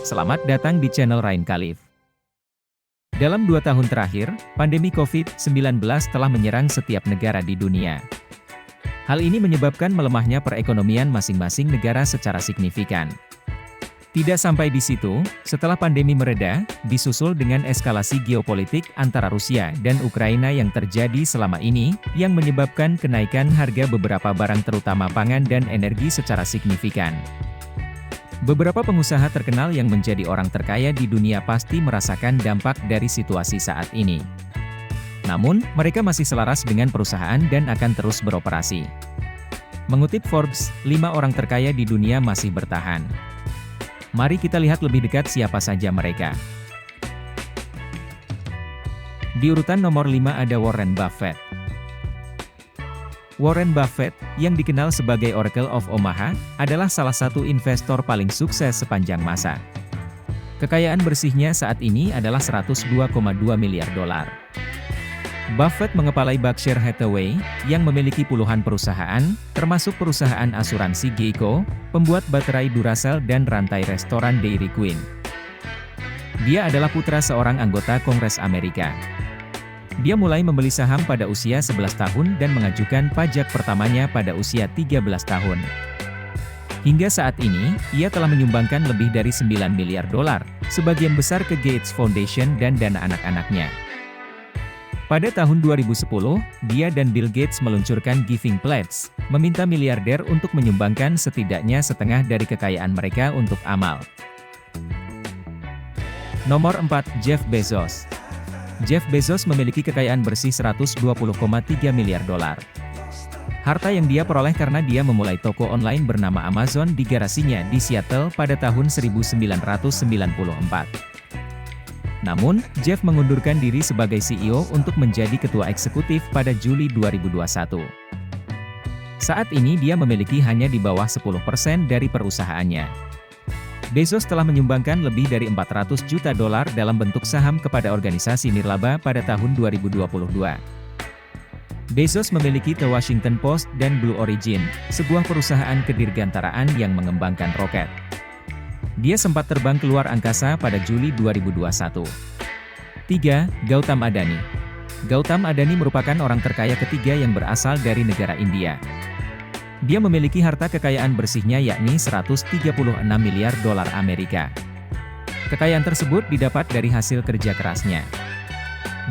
Selamat datang di channel Ryan Khalif. Dalam 2 tahun terakhir, pandemi COVID-19 telah menyerang setiap negara di dunia. Hal ini menyebabkan melemahnya perekonomian masing-masing negara secara signifikan. Tidak sampai di situ, setelah pandemi mereda, disusul dengan eskalasi geopolitik antara Rusia dan Ukraina yang terjadi selama ini, yang menyebabkan kenaikan harga beberapa barang terutama pangan dan energi secara signifikan. Beberapa pengusaha terkenal yang menjadi orang terkaya di dunia pasti merasakan dampak dari situasi saat ini. Namun, mereka masih selaras dengan perusahaan dan akan terus beroperasi. Mengutip Forbes, 5 orang terkaya di dunia masih bertahan. Mari kita lihat lebih dekat siapa saja mereka. Di urutan nomor 5 ada Warren Buffett. Warren Buffett, yang dikenal sebagai Oracle of Omaha, adalah salah satu investor paling sukses sepanjang masa. Kekayaan bersihnya saat ini adalah 102,2 miliar dolar. Buffett mengepalai Berkshire Hathaway, yang memiliki puluhan perusahaan, termasuk perusahaan asuransi Geico, pembuat baterai Duracell dan rantai restoran Dairy Queen. Dia adalah putra seorang anggota Kongres Amerika. Dia mulai membeli saham pada usia 11 tahun dan mengajukan pajak pertamanya pada usia 13 tahun. Hingga saat ini, ia telah menyumbangkan lebih dari 9 miliar dolar, sebagian besar ke Gates Foundation dan dana anak-anaknya. Pada tahun 2010, dia dan Bill Gates meluncurkan Giving Pledge, meminta miliarder untuk menyumbangkan setidaknya setengah dari kekayaan mereka untuk amal. Nomor 4, Jeff Bezos. Jeff Bezos memiliki kekayaan bersih 120,3 miliar dolar. Harta yang dia peroleh karena dia memulai toko online bernama Amazon di garasinya di Seattle pada tahun 1994. Namun, Jeff mengundurkan diri sebagai CEO untuk menjadi ketua eksekutif pada Juli 2021. Saat ini dia memiliki hanya di bawah 10% dari perusahaannya. Bezos telah menyumbangkan lebih dari 400 juta dolar dalam bentuk saham kepada organisasi nirlaba pada tahun 2022. Bezos memiliki The Washington Post dan Blue Origin, sebuah perusahaan kedirgantaraan yang mengembangkan roket. Dia sempat terbang keluar angkasa pada Juli 2021. 3. Gautam Adani. Gautam Adani merupakan orang terkaya ketiga yang berasal dari negara India. Dia memiliki harta kekayaan bersihnya yakni 136 miliar dolar Amerika. Kekayaan tersebut didapat dari hasil kerja kerasnya.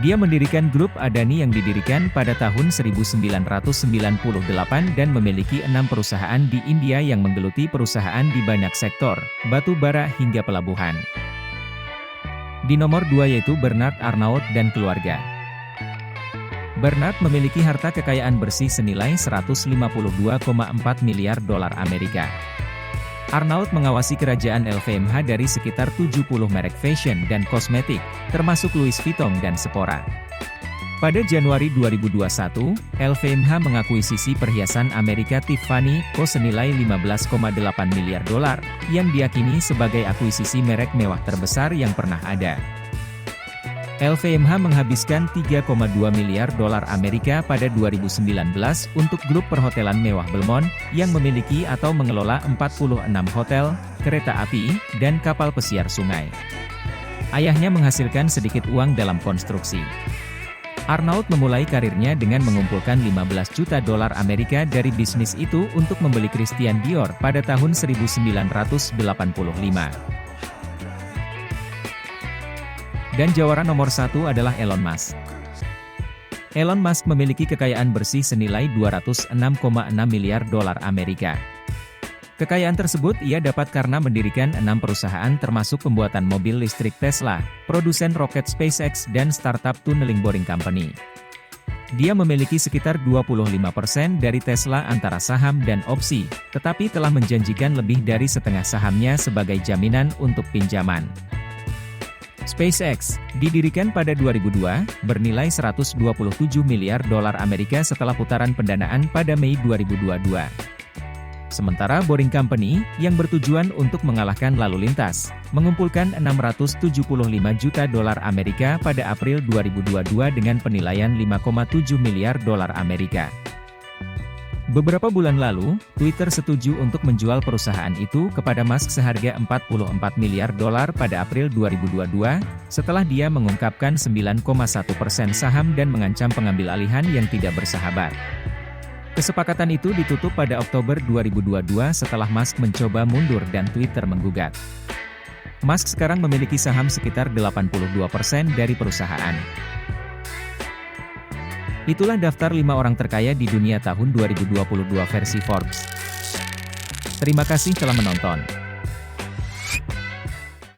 Dia mendirikan grup Adani yang didirikan pada tahun 1998 dan memiliki 6 perusahaan di India yang menggeluti perusahaan di banyak sektor, batu bara hingga pelabuhan. Di nomor 2 yaitu Bernard Arnault dan keluarga. Bernard memiliki harta kekayaan bersih senilai 152,4 miliar dolar Amerika. Arnault mengawasi kerajaan LVMH dari sekitar 70 merek fashion dan kosmetik, termasuk Louis Vuitton dan Sephora. Pada Januari 2021, LVMH mengakuisisi perhiasan Amerika Tiffany Co senilai 15,8 miliar dolar, yang diyakini sebagai akuisisi merek mewah terbesar yang pernah ada. LVMH menghabiskan 3,2 miliar dolar Amerika pada 2019 untuk grup perhotelan mewah Belmond, yang memiliki atau mengelola 46 hotel, kereta api, dan kapal pesiar sungai. Ayahnya menghasilkan sedikit uang dalam konstruksi. Arnault memulai karirnya dengan mengumpulkan 15 juta dolar Amerika dari bisnis itu untuk membeli Christian Dior pada tahun 1985. Dan jawara nomor 1 adalah Elon Musk. Elon Musk memiliki kekayaan bersih senilai 206,6 miliar dolar Amerika. Kekayaan tersebut ia dapat karena mendirikan 6 perusahaan termasuk pembuatan mobil listrik Tesla, produsen roket SpaceX dan startup tunneling boring company. Dia memiliki sekitar 25% dari Tesla antara saham dan opsi, tetapi telah menjanjikan lebih dari setengah sahamnya sebagai jaminan untuk pinjaman. SpaceX, didirikan pada 2002, bernilai 127 miliar dolar Amerika setelah putaran pendanaan pada Mei 2022. Sementara Boring Company, yang bertujuan untuk mengalahkan lalu lintas, mengumpulkan 675 juta dolar Amerika pada April 2022 dengan penilaian 5,7 miliar dolar Amerika. Beberapa bulan lalu, Twitter setuju untuk menjual perusahaan itu kepada Musk seharga $44 miliar pada April 2022, setelah dia mengungkapkan 9,1% saham dan mengancam pengambil alihan yang tidak bersahabat. Kesepakatan itu ditutup pada Oktober 2022 setelah Musk mencoba mundur dan Twitter menggugat. Musk sekarang memiliki saham sekitar 82% dari perusahaan. Itulah daftar 5 orang terkaya di dunia tahun 2022 versi Forbes. Terima kasih telah menonton.